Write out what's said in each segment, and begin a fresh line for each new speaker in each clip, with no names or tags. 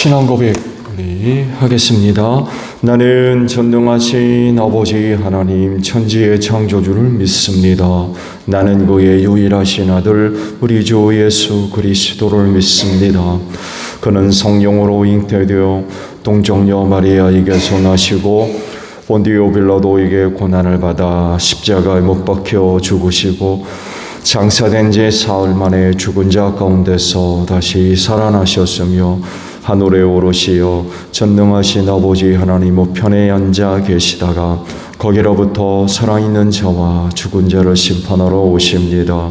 신앙 고백 우리 하겠습니다. 나는 전능하신 아버지 하나님 천지의 창조주를 믿습니다. 나는 그의 유일하신 아들 우리 주 예수 그리스도를 믿습니다. 그는 성령으로 잉태되어 동정녀 마리아에게서 나시고 본디오 빌라도에게 고난을 받아 십자가에 못 박혀 죽으시고 장사된 지 사흘 만에 죽은 자 가운데서 다시 살아나셨으며 하늘에 오르시어 전능하신 아버지 하나님 우편에 앉아 계시다가 거기로부터 살아있는 자와 죽은 자를 심판하러 오십니다.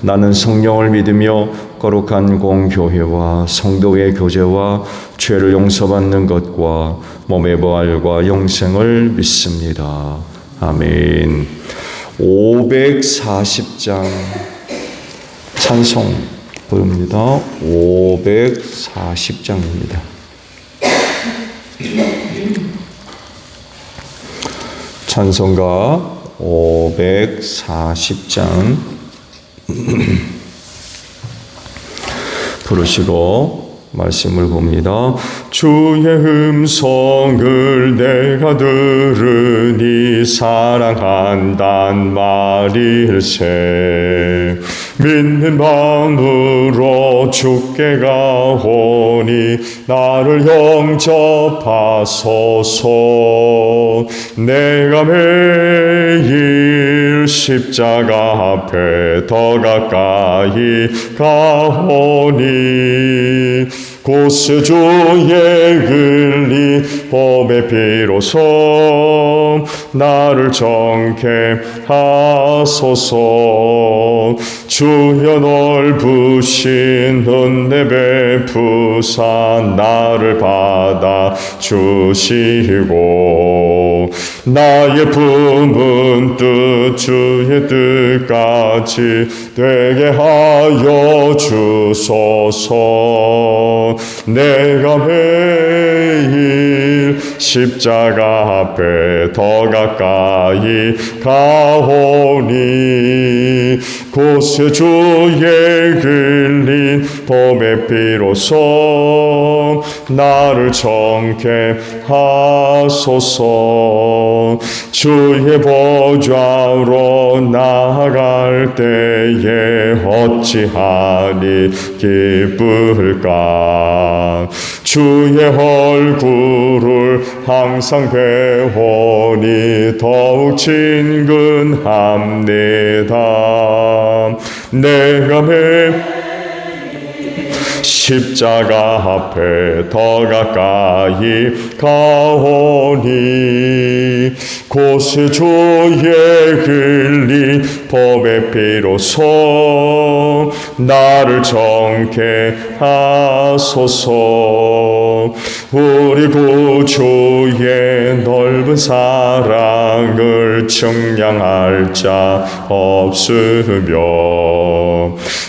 나는 성령을 믿으며 거룩한 공교회와 성도의 교제와 죄를 용서받는 것과 몸의 부활과 영생을 믿습니다. 아멘. 540장 찬송 부릅니다. 540장입니다. 찬송가 540장 부르시고 말씀을 봅니다. 주의 음성을 내가 들으니 사랑한단 말일세. 믿는 마음으로 주께 가오니 나를 영접하소서. 내가 매일 십자가 앞에 더 가까이 가오니 고스 주의 흘린 봄의 비로소 나를 정케 하소서. 주여 넓으신 은혜 베푸사 나를 받아 주시고 나의 품은 뜻 주의 뜻까지 되게 하여 주소서. 내가 매일 십자가 앞에 더 가까이 가오니 고스 주의 흘린 봄의 비로소 나를 정케 하소서. 주의 보좌로 나아갈 때에 어찌하니 기쁠까. 주의 얼굴을 항상 배우니 더욱 친근합니다. 내가 십자가 앞에 더 가까이 가오니 고스 주의 흘린 봄의 비로소 나를 정케 하소서. 우리 구주의 넓은 사랑을 측량할 자 없으며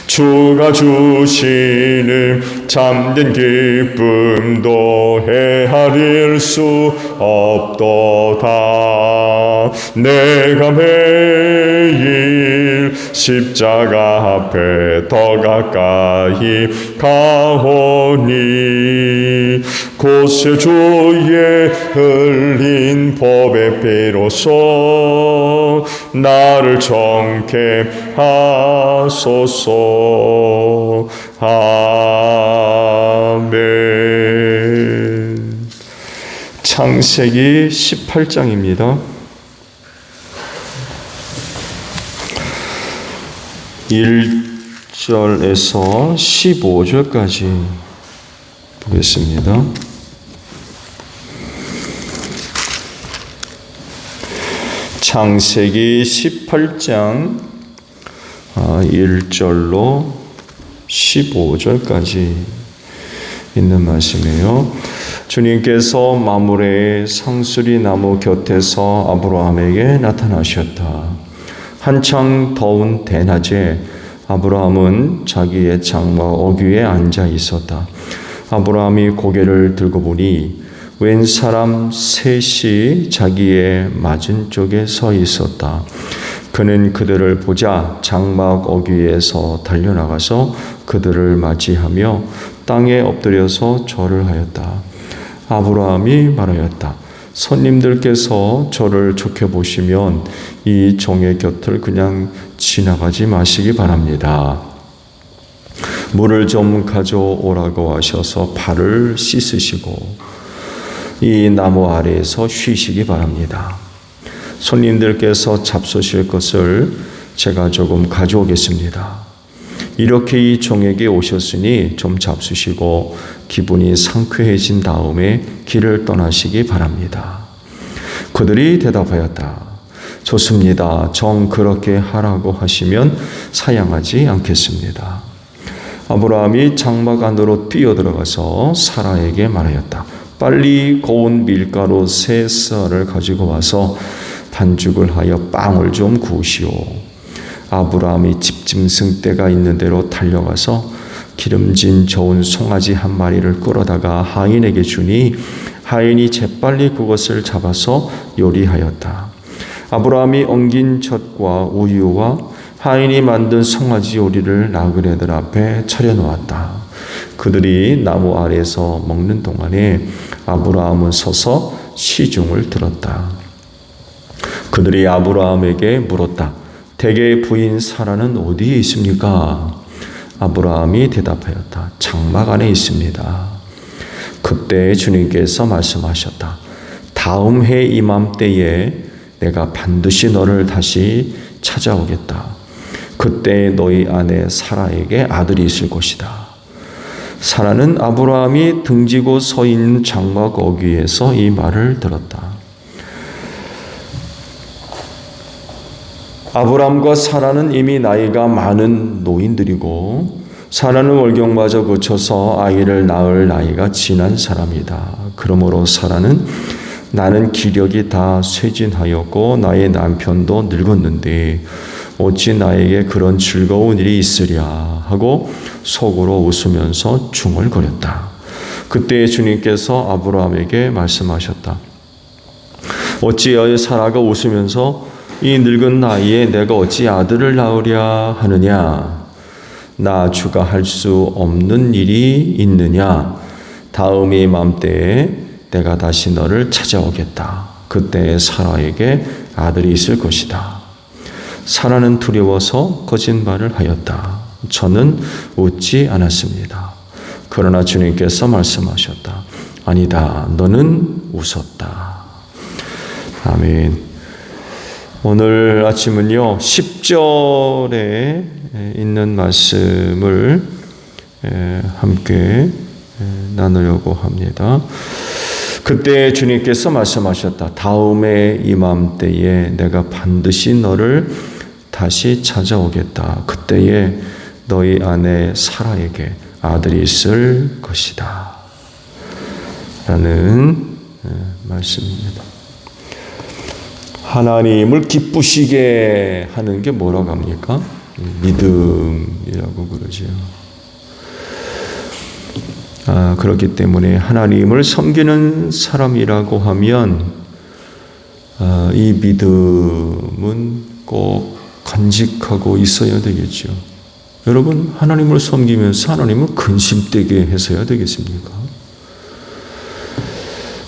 주가 주시는 참된 기쁨도 헤아릴 수 없도다. 내가 매일 십자가 앞에 더 가까이 가오니 고스 주의 흘린 봄의 비로소 나를 정케 하소서. 아멘. 창세기 18장입니다. 1절에서 15절까지 보겠습니다. 창세기 18장 1절로 15절까지 있는 말씀이에요. 주님께서 마므레 상수리 나무 곁에서 아브라함에게 나타나셨다. 한창 더운 대낮에 아브라함은 자기의 장막 어귀에 앉아 있었다. 아브라함이 고개를 들고 보니 웬 사람 셋이 자기의 맞은쪽에 서 있었다. 그는 그들을 보자 장막 어귀에서 달려나가서 그들을 맞이하며 땅에 엎드려서 절을 하였다. 아브라함이 말하였다. 손님들께서 저를 좋게 보시면 이 종의 곁을 그냥 지나가지 마시기 바랍니다. 물을 좀 가져오라고 하셔서 발을 씻으시고 이 나무 아래에서 쉬시기 바랍니다. 손님들께서 잡수실 것을 제가 조금 가져오겠습니다. 이렇게 이 종에게 오셨으니 좀 잡수시고 기분이 상쾌해진 다음에 길을 떠나시기 바랍니다. 그들이 대답하였다. 좋습니다. 정 그렇게 하라고 하시면 사양하지 않겠습니다. 아브라함이 장막 안으로 뛰어들어가서 사라에게 말하였다. 빨리 고운 밀가루 3쌀을 가지고 와서 반죽을 하여 빵을 좀 구우시오. 아브라함이 집짐승 떼가 있는 대로 달려가서 기름진 좋은 송아지 한 마리를 끌어다가 하인에게 주니 하인이 재빨리 그것을 잡아서 요리하였다. 아브라함이 엉긴 젖과 우유와 하인이 만든 송아지 요리를 나그네들 앞에 차려놓았다. 그들이 나무 아래에서 먹는 동안에 아브라함은 서서 시중을 들었다. 그들이 아브라함에게 물었다. 대개의 부인 사라는 어디에 있습니까? 아브라함이 대답하였다. 장막 안에 있습니다. 그때 주님께서 말씀하셨다. 다음 해 이맘때에 내가 반드시 너를 다시 찾아오겠다. 그때 너희 아내 사라에게 아들이 있을 것이다. 사라는 아브라함이 등지고 서 있는 장막 어귀에서 이 말을 들었다. 아브람과 사라는 이미 나이가 많은 노인들이고 사라는 월경마저 거쳐서 아이를 낳을 나이가 지난 사람이다. 그러므로 사라는 나는 기력이 다 쇠진하였고 나의 남편도 늙었는데 어찌 나에게 그런 즐거운 일이 있으랴 하고 속으로 웃으면서 중얼거렸다. 그때 주님께서 아브라함에게 말씀하셨다. 어찌하여 사라가 웃으면서 이 늙은 나이에 내가 어찌 아들을 낳으랴 하느냐? 나 주가 할 수 없는 일이 있느냐? 다음의 맘때에 내가 다시 너를 찾아오겠다. 그때 사라에게 아들이 있을 것이다. 사라는 두려워서 거짓말을 하였다. 저는 웃지 않았습니다. 그러나 주님께서 말씀하셨다. 아니다. 너는 웃었다. 아멘. 오늘 아침은요 10절에 있는 말씀을 함께 나누려고 합니다. 그때 주님께서 말씀하셨다. 다음에 이맘때에 내가 반드시 너를 다시 찾아오겠다. 그때에 너희 아내 사라에게 아들이 있을 것이다. 라는 말씀입니다. 하나님을 기쁘시게 하는 게 뭐라고 합니까? 믿음이라고 그러죠. 그렇기 때문에 하나님을 섬기는 사람이라고 하면 이 믿음은 꼭 간직하고 있어야 되겠죠. 여러분, 하나님을 섬기면서 하나님을 근심되게 해서야 되겠습니까?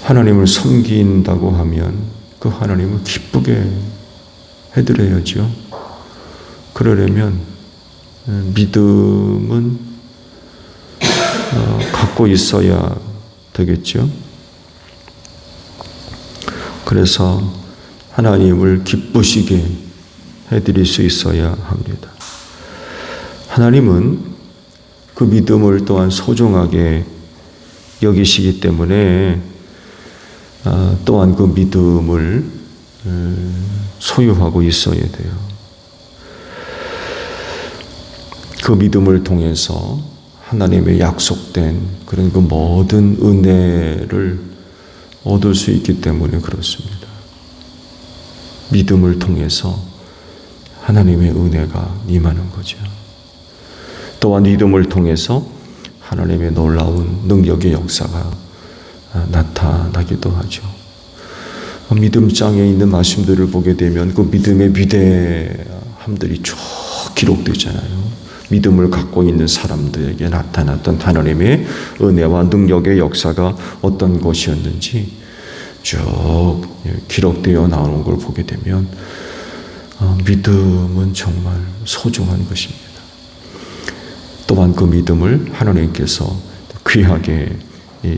하나님을 섬긴다고 하면 그 하나님을 기쁘게 해드려야죠. 그러려면 믿음은 갖고 있어야 되겠죠. 그래서 하나님을 기쁘시게 해드릴 수 있어야 합니다. 하나님은 그 믿음을 또한 소중하게 여기시기 때문에 또한 그 믿음을 소유하고 있어야 돼요. 그 믿음을 통해서 하나님의 약속된 그런 그 모든 은혜를 얻을 수 있기 때문에 그렇습니다. 믿음을 통해서 하나님의 은혜가 임하는 거죠. 또한 믿음을 통해서 하나님의 놀라운 능력의 역사가 나타나기도 하죠. 믿음장에 있는 말씀들을 보게 되면 그 믿음의 위대함들이 쭉 기록되잖아요. 믿음을 갖고 있는 사람들에게 나타났던 하나님의 은혜와 능력의 역사가 어떤 것이었는지 쭉 기록되어 나오는 걸 보게 되면 믿음은 정말 소중한 것입니다. 또한 그 믿음을 하나님께서 귀하게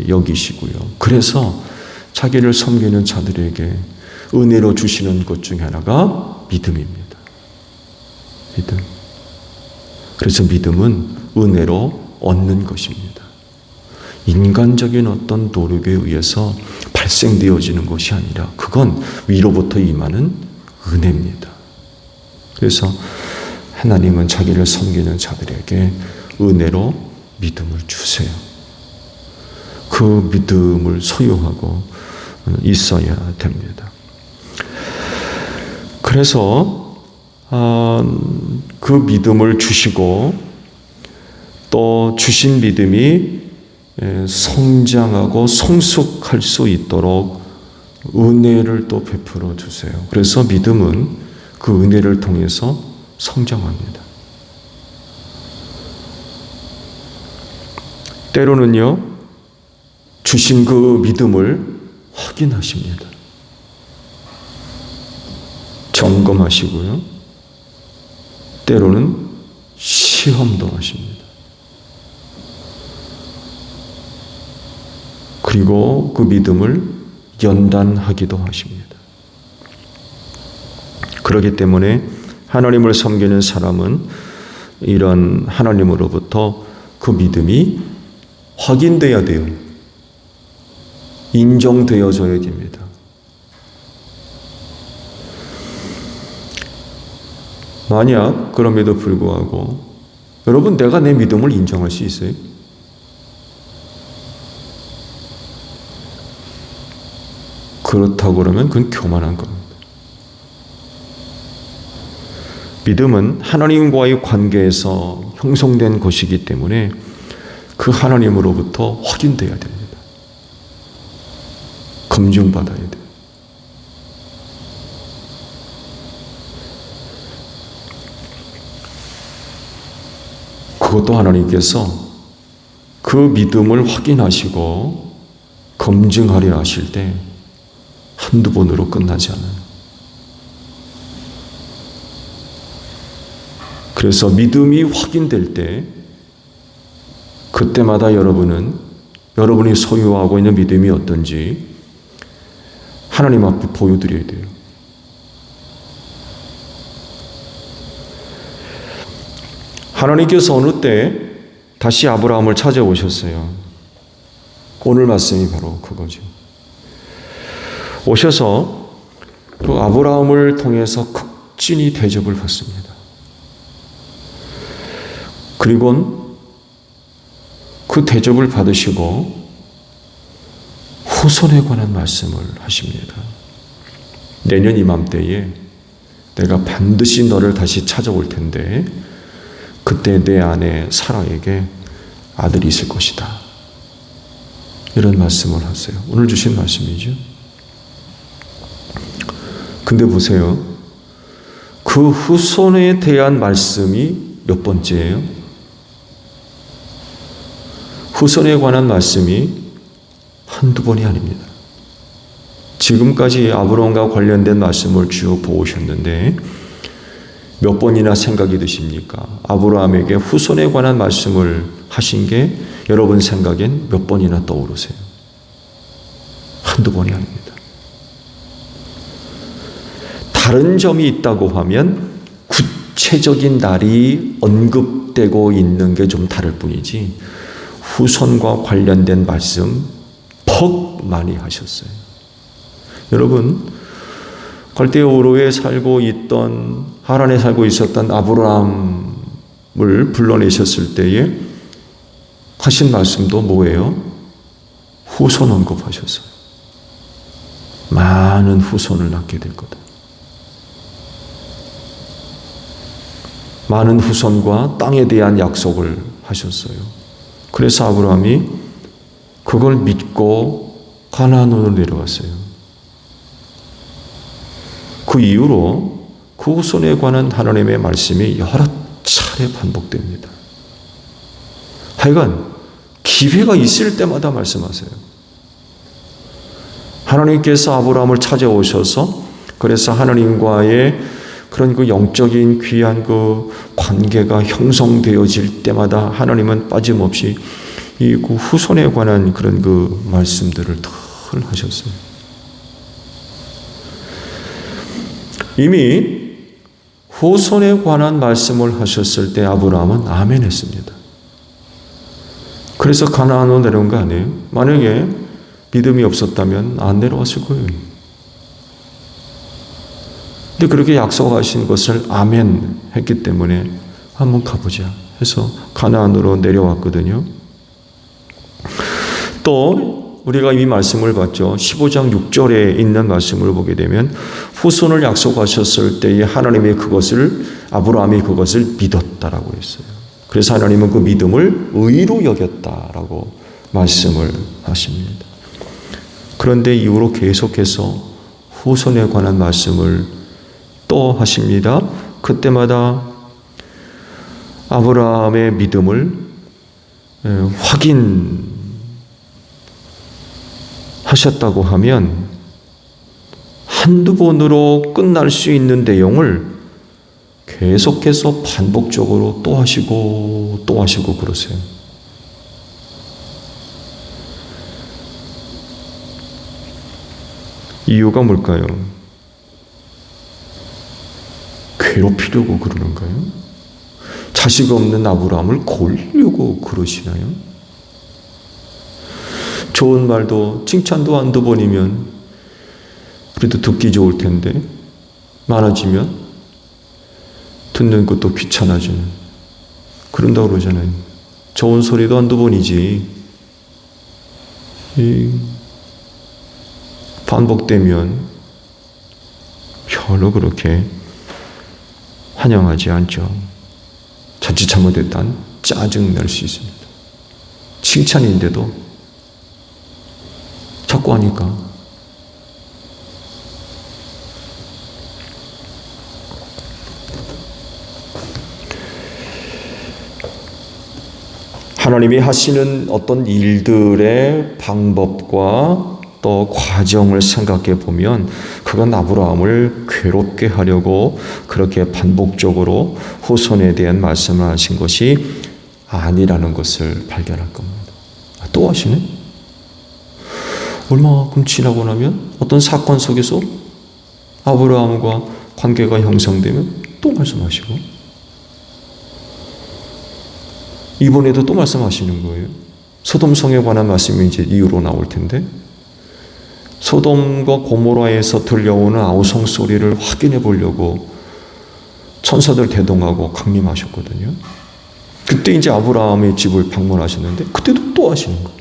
여기시고요. 그래서 자기를 섬기는 자들에게 은혜로 주시는 것 중에 하나가 믿음입니다. 믿음. 그래서 믿음은 은혜로 얻는 것입니다. 인간적인 어떤 노력에 의해서 발생되어지는 것이 아니라 그건 위로부터 임하는 은혜입니다. 그래서 하나님은 자기를 섬기는 자들에게 은혜로 믿음을 주세요. 그 믿음을 소유하고 있어야 됩니다. 그래서 그 믿음을 주시고 또 주신 믿음이 성장하고 성숙할 수 있도록 은혜를 또 베풀어 주세요. 그래서 믿음은 그 은혜를 통해서 성장합니다. 때로는요, 주신 그 믿음을 확인하십니다. 점검하시고요. 때로는 시험도 하십니다. 그리고 그 믿음을 연단하기도 하십니다. 그렇기 때문에 하나님을 섬기는 사람은 이런 하나님으로부터 그 믿음이 확인되어야 돼요. 인정되어져야 됩니다. 만약 그럼에도 불구하고 여러분, 내가 내 믿음을 인정할 수 있어요? 그렇다고 그러면 그건 교만한 겁니다. 믿음은 하나님과의 관계에서 형성된 것이기 때문에 그 하나님으로부터 확인되어야 됩니다. 검증받아야 돼요. 그것도 하나님께서 그 믿음을 확인하시고 검증하려 하실 때 한두 번으로 끝나지 않아요. 그래서 믿음이 확인될 때 그때마다 여러분이 소유하고 있는 믿음이 어떤지 하나님 앞에 보여드려야 돼요. 하나님께서 어느 때 다시 아브라함을 찾아오셨어요. 오늘 말씀이 바로 그거죠. 오셔서 그 아브라함을 통해서 극진히 대접을 받습니다. 그리고 그 대접을 받으시고 후손에 관한 말씀을 하십니다. 내년 이맘때에 내가 반드시 너를 다시 찾아올 텐데 그때 내 아내 사라에게 아들이 있을 것이다. 이런 말씀을 하세요. 오늘 주신 말씀이죠. 근데 보세요. 그 후손에 대한 말씀이 몇 번째예요? 후손에 관한 말씀이 한두 번이 아닙니다. 지금까지 아브라함과 관련된 말씀을 쭉 보셨는데 몇 번이나 생각이 드십니까? 아브라함에게 후손에 관한 말씀을 하신 게 여러분 생각엔 몇 번이나 떠오르세요? 한두 번이 아닙니다. 다른 점이 있다고 하면 구체적인 날이 언급되고 있는 게 좀 다를 뿐이지 후손과 관련된 말씀 퍽 많이 하셨어요. 여러분, 갈대우르에 살고 있던 하란에 살고 있었던 아브라함을 불러내셨을 때에 하신 말씀도 뭐예요? 후손 언급하셨어요. 많은 후손을 낳게 될 거다. 많은 후손과 땅에 대한 약속을 하셨어요. 그래서 아브라함이 그걸 믿고 가나안으로 내려왔어요. 그 이후로 그 후손에 관한 하나님의 말씀이 여러 차례 반복됩니다. 하여간 기회가 있을 때마다 말씀하세요. 하나님께서 아브라함을 찾아오셔서 그래서 하나님과의 그런 그 영적인 귀한 그 관계가 형성되어질 때마다 하나님은 빠짐없이 이 그 후손에 관한 그런 그 말씀들을 늘 하셨어요. 이미 후손에 관한 말씀을 하셨을 때 아브라함은 아멘 했습니다. 그래서 가나안으로 내려온 거 아니에요? 만약에 믿음이 없었다면 안 내려왔을 거예요. 근데 그렇게 약속하신 것을 아멘 했기 때문에 한번 가보자 해서 가나안으로 내려왔거든요. 또 우리가 이 말씀을 봤죠. 15장 6절에 있는 말씀을 보게 되면 후손을 약속하셨을 때에 하나님이 그것을 아브라함이 그것을 믿었다라고 했어요. 그래서 하나님은 그 믿음을 의로 여겼다라고 말씀을 하십니다. 그런데 이후로 계속해서 후손에 관한 말씀을 또 하십니다. 그때마다 아브라함의 믿음을 확인하셨다고 하면 한두 번으로 끝날 수 있는 내용을 계속해서 반복적으로 또 하시고 그러세요. 이유가 뭘까요? 괴롭히려고 그러는가요? 자식 없는 아브라함을 골려고 그러시나요? 좋은 말도 칭찬도 한두 번이면 그래도 듣기 좋을 텐데 많아지면 듣는 것도 귀찮아지는 그런다고 그러잖아요. 좋은 소리도 한두 번이지 반복되면 별로 그렇게 환영하지 않죠. 자칫 잘못했단 짜증 날 수 있습니다. 칭찬인데도 자꾸 하니까. 하나님이 하시는 어떤 일들의 방법과 또 과정을 생각해 보면 그건 아브라함을 괴롭게 하려고 그렇게 반복적으로 후손에 대한 말씀을 하신 것이 아니라는 것을 발견할 겁니다. 또 하시네? 얼마큼 지나고 나면 어떤 사건 속에서 아브라함과 관계가 형성되면 또 말씀하시고 이번에도 또 말씀하시는 거예요. 소돔성에 관한 말씀이 이제 이후로 나올 텐데 소돔과 고모라에서 들려오는 아우성 소리를 확인해 보려고 천사들 대동하고 강림하셨거든요. 그때 이제 아브라함의 집을 방문하셨는데 그때도 또 하시는 거예요.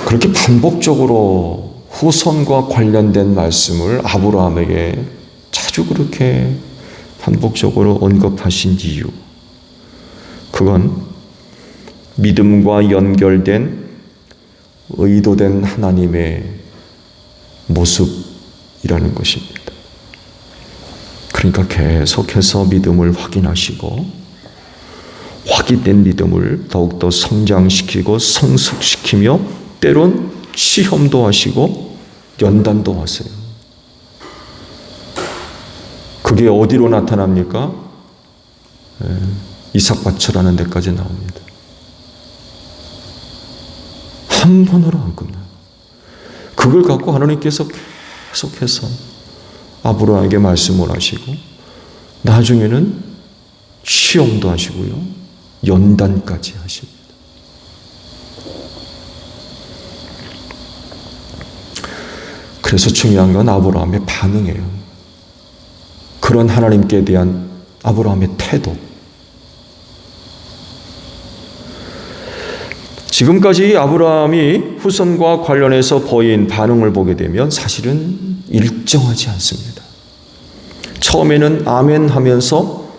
그렇게 반복적으로 후손과 관련된 말씀을 아브라함에게 자주 그렇게 반복적으로 언급하신 이유, 그건 믿음과 연결된 의도된 하나님의 모습이라는 것입니다. 그러니까 계속해서 믿음을 확인하시고 확인된 믿음을 더욱더 성장시키고 성숙시키며 때론 시험도 하시고 연단도 하세요. 그게 어디로 나타납니까? 이삭밭이라는 데까지 나옵니다. 한 번으로 안 끝나요. 그걸 갖고 하나님께서 계속해서 아브라함에게 말씀을 하시고 나중에는 시험도 하시고요. 연단까지 하십니다. 그래서 중요한 건 아브라함의 반응이에요. 그런 하나님께 대한 아브라함의 태도. 지금까지 아브라함이 후손과 관련해서 보인 반응을 보게 되면 사실은 일정하지 않습니다. 처음에는 아멘 하면서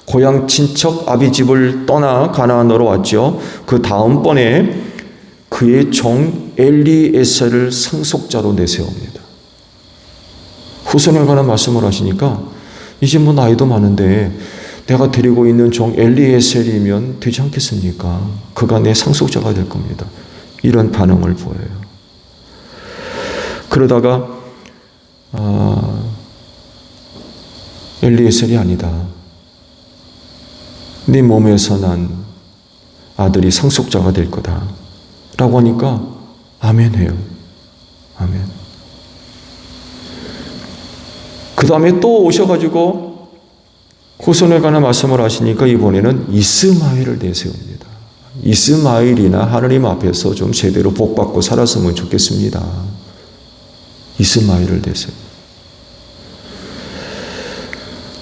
고향 친척 아비집을 떠나 가나안으로 왔죠. 그 다음번에 그의 종 엘리에셀을 상속자로 내세웁니다. 후손에 관한 말씀을 하시니까 이제 뭐 나이도 많은데 내가 데리고 있는 종 엘리에셀이면 되지 않겠습니까? 그가 내 상속자가 될 겁니다. 이런 반응을 보여요. 그러다가 엘리에셀이 아니다. 네 몸에서 난 아들이 상속자가 될 거다. 라고 하니까 아멘 해요. 아멘. 그 다음에 또 오셔가지고 후손에 관한 말씀을 하시니까 이번에는 이스마엘을 내세웁니다. 이스마엘이나 하나님 앞에서 좀 제대로 복받고 살았으면 좋겠습니다. 이스마엘을 내세워.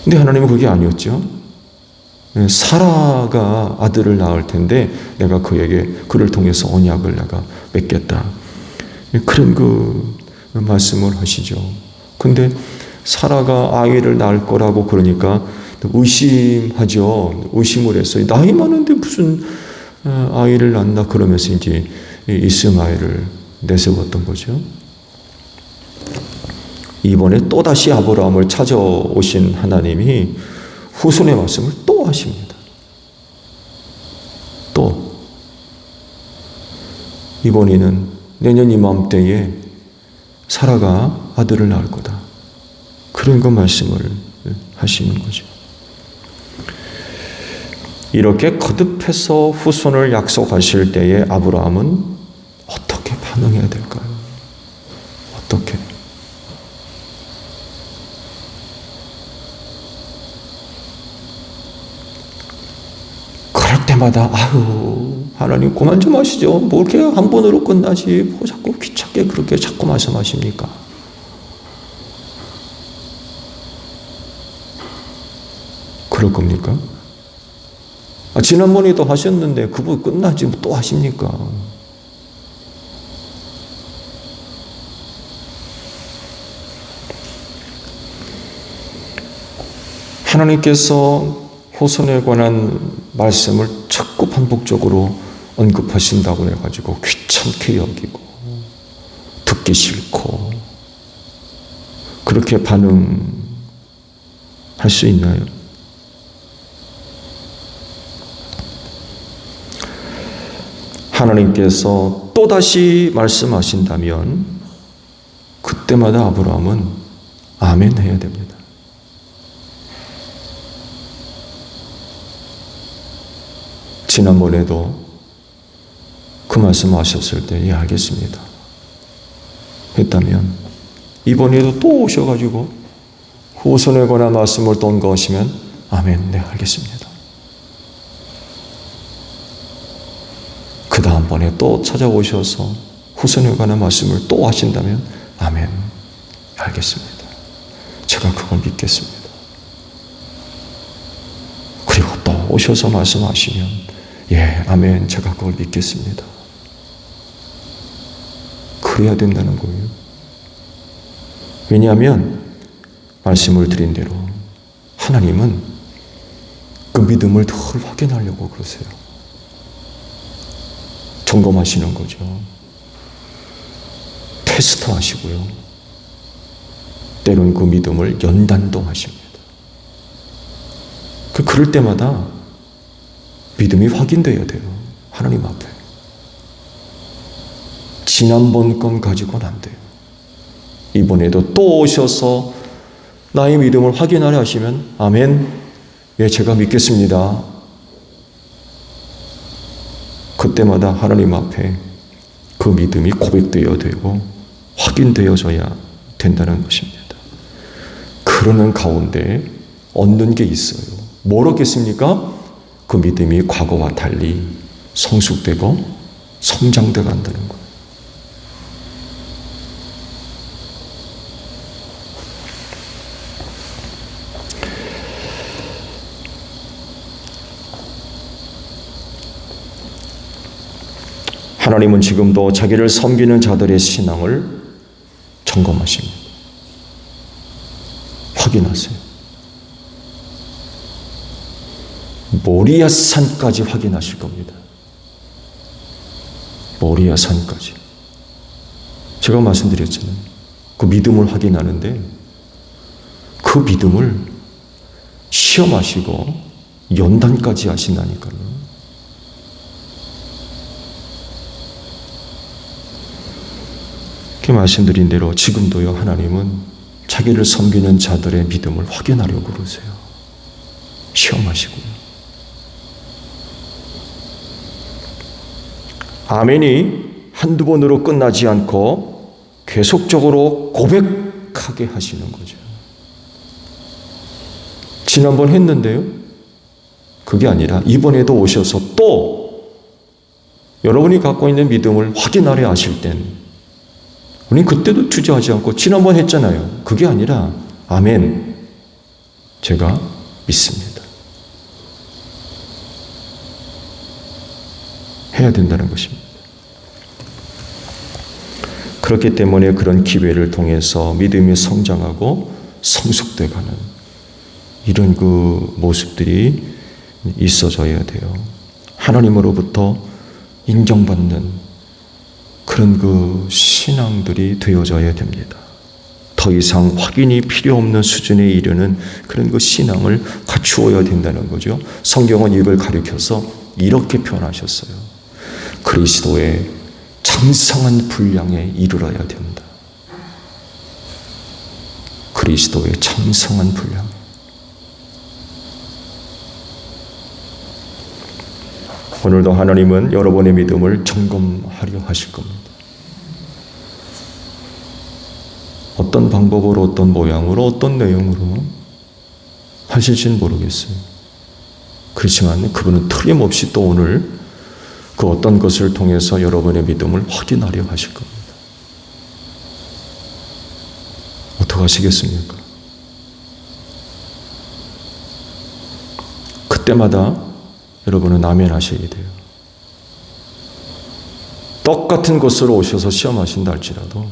근데 하나님은 그게 아니었죠. 사라가 아들을 낳을 텐데 내가 그를 통해서 언약을 내가 맺겠다. 그런 그 말씀을 하시죠. 근데 사라가 아이를 낳을 거라고 그러니까 의심하죠. 의심을 했어요. 나이 많은데 무슨 아이를 낳나 그러면서 이제 이스마엘을 내세웠던 거죠. 이번에 또다시 아브라함을 찾아오신 하나님이 후손의 말씀을 또 하십니다. 또 이번에는 내년 이맘때에 사라가 아들을 낳을 거다. 그런 거 말씀을 하시는 거죠. 이렇게 거듭해서 후손을 약속하실 때에 아브라함은 어떻게 반응해야 될까요? 어떻게? 그럴 때마다 아유 하나님 그만 좀 하시죠. 뭐 이렇게 한 번으로 끝나지 뭐 자꾸 귀찮게 그렇게 자꾸 말씀하십니까? 그럴 겁니까? 지난번에도 하셨는데 그거 끝나지 또 하십니까? 하나님께서 후손에 관한 말씀을 자꾸 반복적으로 언급하신다고 해가지고 귀찮게 여기고 듣기 싫고 그렇게 반응할 수 있나요? 하나님께서 또다시 말씀하신다면 그때마다 아브라함은 아멘 해야 됩니다. 지난번에도 그 말씀 하셨을 때 예 알겠습니다 했다면 이번에도 또 오셔가지고 후손에 관한 말씀을 또 언급하시면 아멘 네 알겠습니다. 그 다음번에 또 찾아오셔서 후손에 관한 말씀을 또 하신다면 아멘 알겠습니다. 제가 그걸 믿겠습니다. 그리고 또 오셔서 말씀하시면 예 아멘 제가 그걸 믿겠습니다. 그래야 된다는 거예요. 왜냐하면 말씀을 드린 대로 하나님은 그 믿음을 더 확인하려고 그러세요. 점검하시는 거죠. 테스트 하시고요. 때로는 그 믿음을 연단도 하십니다. 그럴 때마다 믿음이 확인되어야 돼요. 하나님 앞에. 지난번 건 가지고는 안 돼요. 이번에도 또 오셔서 나의 믿음을 확인하려 하시면 아멘, 예, 제가 믿겠습니다. 그때마다 하나님 앞에 그 믿음이 고백되어야 되고 확인되어져야 된다는 것입니다. 그러는 가운데 얻는 게 있어요. 뭘 얻겠습니까? 그 믿음이 과거와 달리 성숙되고 성장돼 간다는 거예요. 하나님은 지금도 자기를 섬기는 자들의 신앙을 점검하십니다. 확인하세요. 모리아산까지 확인하실 겁니다. 모리아 산까지. 제가 말씀드렸잖아요. 그 믿음을 확인하는데 그 믿음을 시험하시고 연단까지 하신다니까요. 이렇게 말씀드린 대로 지금도요, 하나님은 자기를 섬기는 자들의 믿음을 확인하려고 그러세요. 시험하시고요. 아멘이 한두 번으로 끝나지 않고 계속적으로 고백하게 하시는 거죠. 지난번 했는데요. 그게 아니라 이번에도 오셔서 또 여러분이 갖고 있는 믿음을 확인하려 하실 땐 우리는 그때도 주저하지 않고 지난번 했잖아요. 그게 아니라 아멘, 제가 믿습니다. 해야 된다는 것입니다. 그렇기 때문에 그런 기회를 통해서 믿음이 성장하고 성숙돼가는 이런 그 모습들이 있어져야 돼요. 하나님으로부터 인정받는 그런 그 신앙들이 되어져야 됩니다. 더 이상 확인이 필요 없는 수준에 이르는 그런 그 신앙을 갖추어야 된다는 거죠. 성경은 이걸 가리켜서 이렇게 표현하셨어요. 그리스도의 장성한 분량에 이르러야 된다. 그리스도의 장성한 분량. 오늘도 하나님은 여러분의 믿음을 점검하려 하실 겁니다. 어떤 방법으로, 어떤 모양으로, 어떤 내용으로 하실지는 모르겠어요. 그렇지만 그분은 틀림없이 또 오늘 그 어떤 것을 통해서 여러분의 믿음을 확인하려 하실 겁니다. 어떻게 하시겠습니까? 그때마다 여러분은 아멘 하셔야 돼요. 똑같은 것으로 오셔서 시험하신다 할지라도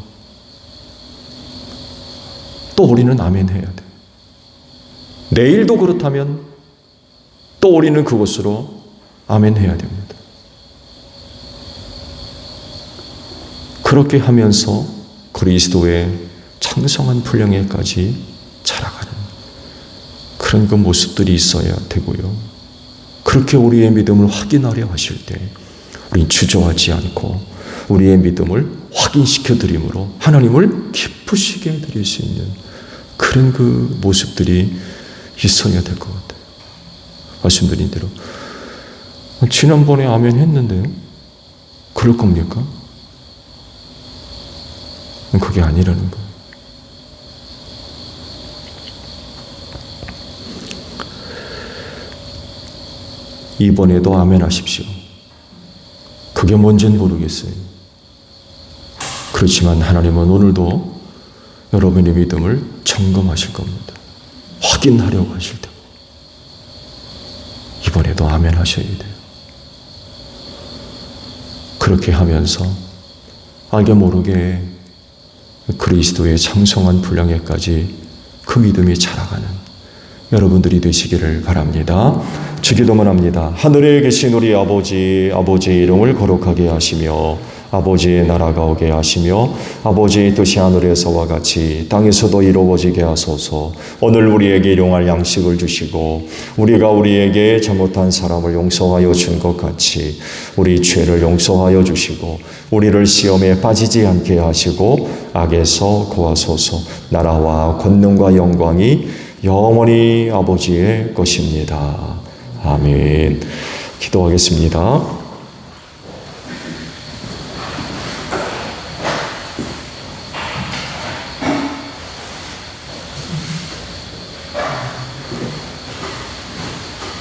또 우리는 아멘 해야 돼요. 내일도 그렇다면 또 우리는 그것으로 아멘 해야 됩니다. 그렇게 하면서 그리스도의 창성한 분량에까지 자라가는 그런 그 모습들이 있어야 되고요. 그렇게 우리의 믿음을 확인하려 하실 때 우리는 주저하지 않고 우리의 믿음을 확인시켜 드림으로 하나님을 기쁘시게 해드릴 수 있는 그런 그 모습들이 있어야 될 것 같아요. 말씀드린 대로 지난번에 아멘 했는데요. 그럴 겁니까? 그게 아니라는 거예요. 이번에도 아멘 하십시오. 그게 뭔지는 모르겠어요. 그렇지만 하나님은 오늘도 여러분의 믿음을 점검하실 겁니다. 확인하려고 하실 테고 이번에도 아멘 하셔야 돼요. 그렇게 하면서 알게 모르게 그리스도의 장성한 분량에까지 그 믿음이 자라가는 여러분들이 되시기를 바랍니다. 주기도문 합니다. 하늘에 계신 우리 아버지, 아버지의 이름을 거룩하게 하시며 아버지의 나라가 오게 하시며 아버지의 뜻이 하늘에서와 같이 땅에서도 이루어지게 하소서. 오늘 우리에게 일용할 양식을 주시고 우리가 우리에게 잘못한 사람을 용서하여 준 것 같이 우리 죄를 용서하여 주시고 우리를 시험에 빠지지 않게 하시고 악에서 구하소서. 나라와 권능과 영광이 영원히 아버지의 것입니다. 아멘. 기도하겠습니다.